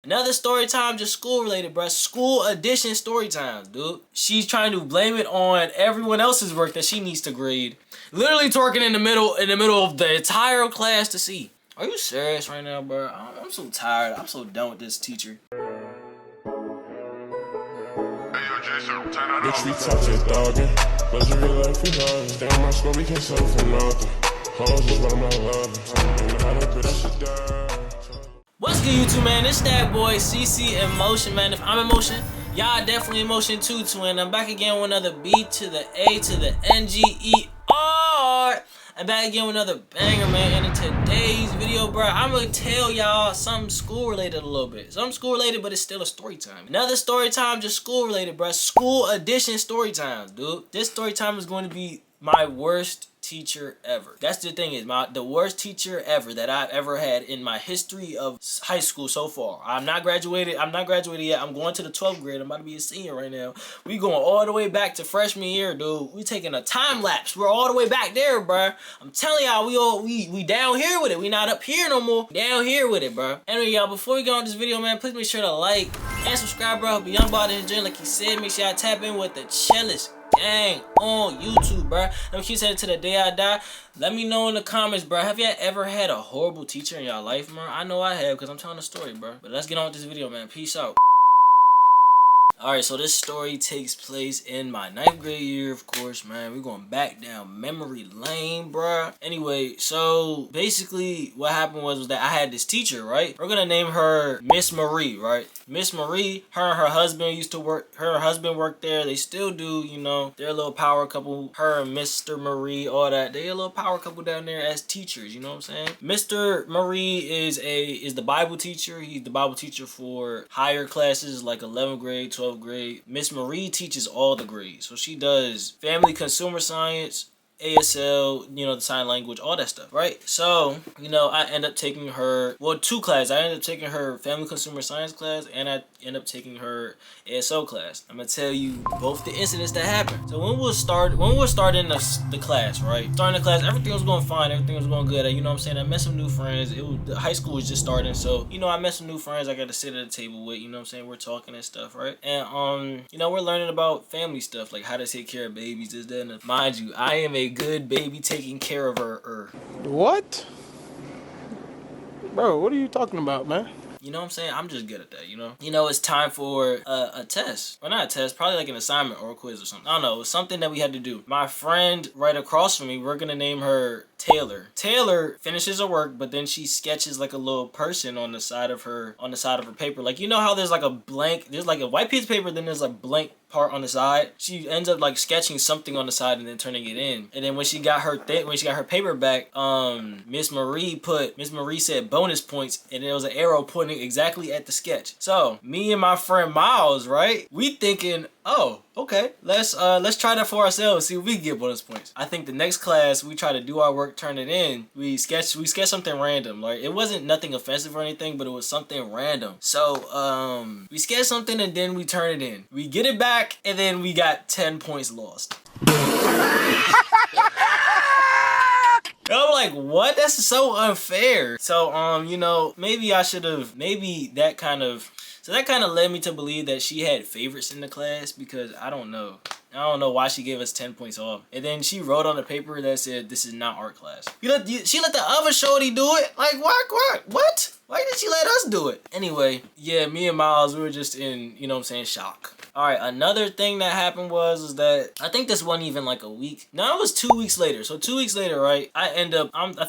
Another story time, just school related, bruh. School edition story times, dude. She's trying to blame it on everyone else's work that she needs to grade. Literally twerking in the middle of the entire class to see. Are you serious right now, bro? I'm so tired. I'm so done with this teacher. Bitch, we touch it, doggin'. Luxury life, we love it. Damn, my score, we can't sell for nothing. Hoes is what I'm not loving. Ain't know how to put that shit down. What's good, YouTube, man? It's that boy, CC in motion, man. If I'm in motion, y'all definitely in motion too, twin. I'm back again with another B to the A to the N-G-E-R. I'm back again with another banger, man. And in today's video, bro, I'm gonna tell y'all something school related a little bit. Something school related, but it's still a story time. Another story time, just school related, bro. School edition story times, dude. This story time is going to be my worst teacher ever. That's the thing, is the worst teacher ever that I've ever had in my history of high school so far. I'm not graduated yet. I'm going to the 12th grade. I'm about to be a senior right now. We going all the way back to freshman year, dude. We taking a time lapse. We're all the way back there, bruh. I'm telling y'all, we down here with it. We not up here no more. Down here with it, bruh. Anyway, y'all, before we go on this video, man, please make sure to like and subscribe, bro. Be young body in the gym, like he said. Make sure y'all tap in with the Chillest Gang on YouTube, bro. Let me keep saying to the day I die. Let me know in the comments, bro. Have y'all ever had a horrible teacher in y'all life, man? I know I have, because I'm telling a story, bro. But let's get on with this video, man. Peace out. Alright, so this story takes place in my 9th grade year, of course, man. We're going back down memory lane, bruh. Anyway, so basically what happened was that I had this teacher, right? We're gonna name her Miss Marie, right? Miss Marie, her and her husband used to work, her husband worked there. They still do, you know. They're a little power couple. Her and Mr. Marie, all that. They're a little power couple down there as teachers, you know what I'm saying? Mr. Marie is the Bible teacher. He's the Bible teacher for higher classes like 11th grade, 12th grade. Miss Marie teaches all the grades. So she does family consumer science, ASL, you know, the sign language, all that stuff, right? So, you know, I end up taking her, well, 2 classes. I ended up taking her family consumer science class, and I end up taking her ASL class. I'm gonna tell you both the incidents that happened. So when we were starting the class, right? Starting the class, everything was going fine, everything was going good. You know what I'm saying? I met some new friends. The high school was just starting, so, you know, I met some new friends I got to sit at a table with, you know what I'm saying? We're talking and stuff, right? And, you know, we're learning about family stuff, like how to take care of babies, this, that, and mind you, I am a good baby taking care of her. What? Bro, what are you talking about, man? You know what I'm saying? I'm just good at that, you know? You know, it's time for a test. Well, not a test, probably like an assignment or a quiz or something. I don't know. It was something that we had to do. My friend right across from me, we're going to name her Taylor. Taylor finishes her work, but then she sketches like a little person on the side of her paper. Like, you know how there's like a blank, there's like a white piece of paper, then there's a blank part on the side. She ends up like sketching something on the side and then turning it in. And then when she got her paper back, Miss Marie said bonus points, and there was an arrow pointing exactly at the sketch. So me and my friend Miles, right? We thinking, oh, okay, let's try that for ourselves, see if we can get bonus points. I think the next class we try to do our work, turn it in. We sketched something random. Like, it wasn't nothing offensive or anything, but it was something random. So we sketched something and then we turn it in. We get it back and then we got 10 points lost. I'm like, what? That's so unfair. So you know, maybe I should have, that kind of led me to believe that she had favorites in the class, because I don't know why she gave us 10 points off. And then she wrote on the paper that said, this is not art class. She let the other shorty do it? Like, what? Why did she let us do it? Anyway, yeah, me and Miles, we were just in, you know what I'm saying, shock. Alright, another thing that happened was that I think this wasn't even like a week. No, it was 2 weeks later. So 2 weeks later, right, I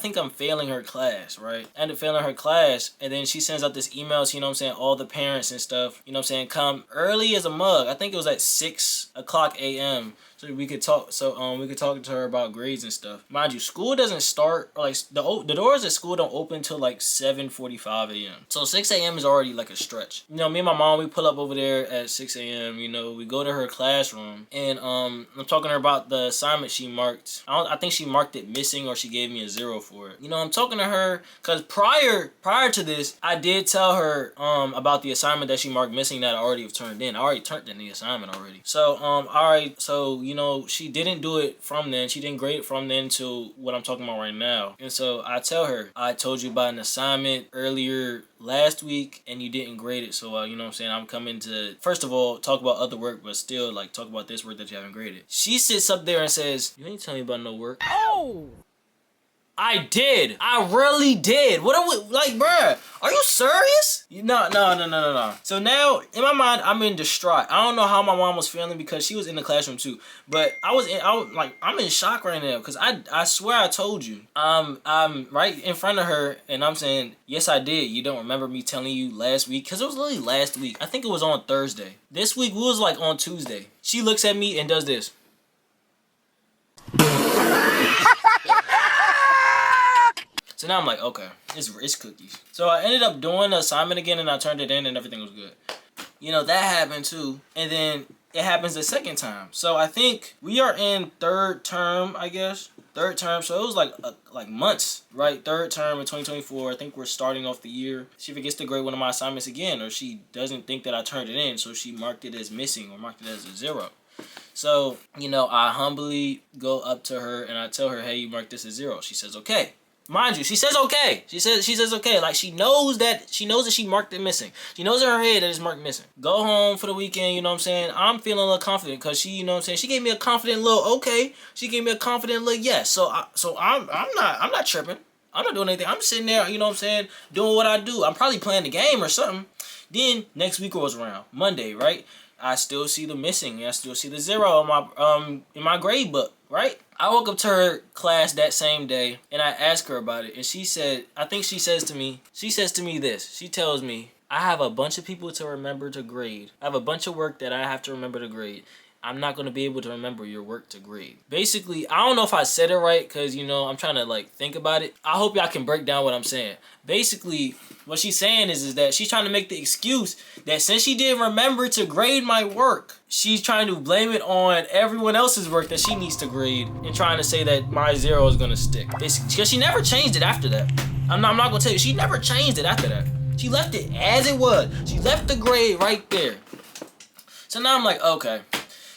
think I'm failing her class, right? I end up failing her class, and then she sends out this email to, you know what I'm saying, all the parents and stuff, you know what I'm saying, come early as a mug. I think it was at 6 o'clock a.m. so we could talk. So we could talk to her about grades and stuff. Mind you, school doesn't start, like, the doors at school don't open until like 7:45 a.m. So 6 a.m. is already like a stretch. You know, me and my mom, we pull up over there at 6 a.m. You know, we go to her classroom, and I'm talking to her about the assignment she marked. I think she marked it missing, or she gave me a 0 for it. You know, I'm talking to her because prior to this, I did tell her about the assignment that she marked missing that I already have turned in. I already turned in the assignment already. So alright, so you know, she didn't do it from then. She didn't grade it from then to what I'm talking about right now. And so I tell her, I told you about an assignment earlier last week and you didn't grade it. So, you know what I'm saying? I'm coming to, first of all, talk about other work, but still, like, talk about this work that you haven't graded. She sits up there and says, you ain't telling me about no work. Oh! I did. I really did. What are we, like, bruh, are you serious? No. So now, in my mind, I'm in distraught. I don't know how my mom was feeling because she was in the classroom too. But I'm in shock right now because I swear I told you. I'm right in front of her and I'm saying, yes, I did. You don't remember me telling you last week? Because it was literally last week. I think it was on Thursday. This week, we was like on Tuesday. She looks at me and does this. So now I'm like, okay, it's cookies. So I ended up doing the assignment again and I turned it in and everything was good. You know, that happened too. And then it happens the second time. So I think we are in third term, I guess. Third term. So it was like months, right? Third term in 2024. I think we're starting off the year. She forgets to grade one of my assignments again, or she doesn't think that I turned it in. So she marked it as missing or marked it as a 0. So, you know, I humbly go up to her and I tell her, hey, you marked this as 0. She says, okay. Mind you, she says okay. She says okay. Like she knows that she marked it missing. She knows in her head that it's marked missing. Go home for the weekend, you know what I'm saying? I'm feeling a little confident because she, you know what I'm saying? She gave me a confident little okay. She gave me a confident little yes. So I'm not tripping. I'm not doing anything. I'm sitting there, you know what I'm saying, doing what I do. I'm probably playing the game or something. Then next week rolls around, Monday, right? I still see the missing and I still see the 0 in my grade book, right? I woke up to her class that same day and I asked her about it and she said, I think she says to me this. She tells me, I have a bunch of people to remember to grade. I have a bunch of work that I have to remember to grade. I'm not going to be able to remember your work to grade. Basically, I don't know if I said it right because, you know, I'm trying to, like, think about it. I hope y'all can break down what I'm saying. Basically, what she's saying is that she's trying to make the excuse that since she didn't remember to grade my work, she's trying to blame it on everyone else's work that she needs to grade and trying to say that my 0 is going to stick. Because she never changed it after that. I'm not going to tell you. She never changed it after that. She left it as it was. She left the grade right there. So now I'm like, okay.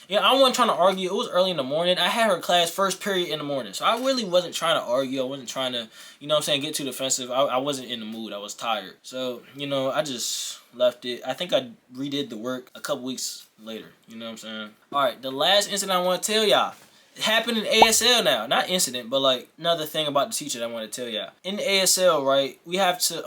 Yeah, I wasn't trying to argue. It was early in the morning. I had her class first period in the morning. So I really wasn't trying to argue. I wasn't trying to, you know what I'm saying, get too defensive. I wasn't in the mood. I was tired. So, you know, I just left it. I think I redid the work a couple weeks later. You know what I'm saying? All right, the last incident I want to tell y'all. It happened in ASL now. Not incident, but like another thing about the teacher that I want to tell y'all. In the ASL, right, we have to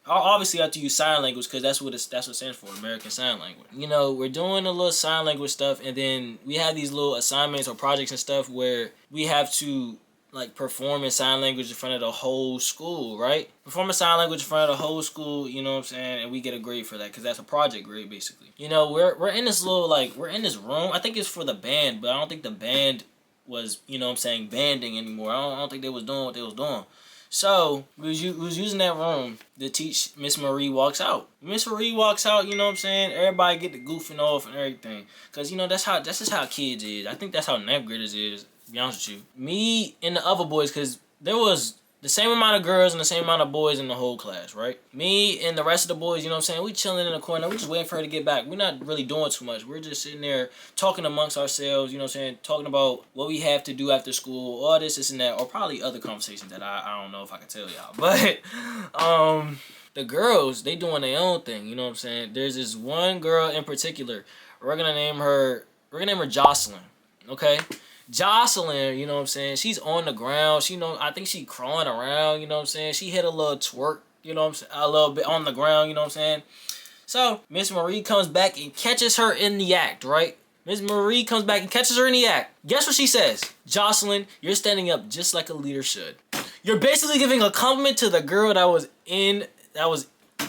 obviously have to use sign language because that's what it stands for, American Sign Language. You know, we're doing a little sign language stuff and then we have these little assignments or projects and stuff where we have to like perform in sign language in front of the whole school, right? Perform in sign language in front of the whole school, you know what I'm saying? And we get a grade for that because that's a project grade basically. You know, we're in this little we're in this room. I think it's for the band, but I don't think the band was, you know what I'm saying, banding anymore. I don't think they was doing what they was doing. So, we was using that room to teach. Miss Marie walks out. Miss Marie walks out, you know what I'm saying? Everybody get the goofing off and everything. Because, you know, that's just how kids is. I think that's how 9th graders is, to be honest with you. Me and the other boys, because there was the same amount of girls and the same amount of boys in the whole class, right? Me and the rest of the boys, you know what I'm saying? We chilling in the corner. We just waiting for her to get back. We're not really doing too much. We're just sitting there talking amongst ourselves, you know what I'm saying? Talking about what we have to do after school, all this and that, or probably other conversations that I don't know if I can tell y'all. But, the girls, they doing their own thing, you know what I'm saying? There's this one girl in particular. We're gonna name her Jocelyn, okay? Jocelyn, you know what I'm saying? She's on the ground. I think she crawling around, you know what I'm saying? She hit a little twerk, you know what I'm saying? A little bit on the ground, you know what I'm saying? So, Miss Marie comes back and catches her in the act, right? Miss Marie comes back and catches her in the act. Guess what she says? Jocelyn, you're standing up just like a leader should. You're basically giving a compliment to the girl that was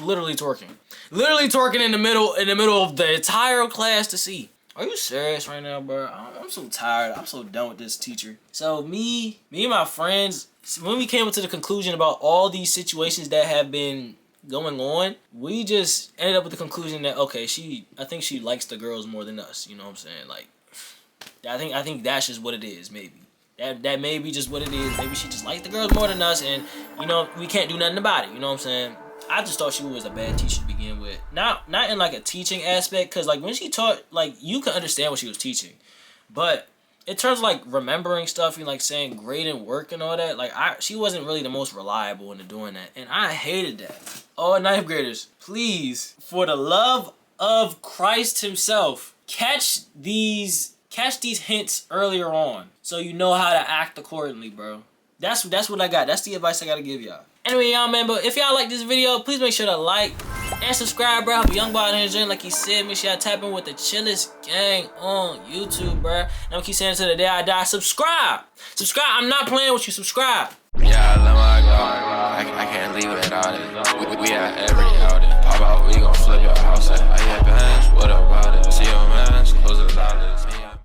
literally twerking. Literally twerking in the middle of the entire class to see. Are you serious right now, bro? I'm so tired. I'm so done with this teacher. So me and my friends, when we came to the conclusion about all these situations that have been going on, we just ended up with the conclusion that, okay, I think she likes the girls more than us. You know what I'm saying? Like, I think that's just what it is, maybe. That may be just what it is. Maybe she just likes the girls more than us, and, you know, we can't do nothing about it. You know what I'm saying? I just thought she was a bad teacher to begin with. Not in like a teaching aspect, because like when she taught, like you could understand what she was teaching, but in terms of like remembering stuff and like saying grading work and all that, like she wasn't really the most reliable into doing that, and I hated that. All ninth graders, please, for the love of Christ himself, catch these hints earlier on so you know how to act accordingly, bro. That's what I got. That's the advice I gotta give y'all. Anyway, y'all, man, but if y'all like this video, please make sure to like and subscribe, bro. I'm a young boy out here in like he said. Make sure y'all tap in with the Chillest Gang on YouTube, bro. And I'm gonna keep saying until the day I die. Subscribe. Subscribe. I'm not playing with you. Subscribe. Yeah, I love my God. I can't leave without it. We are everywhere.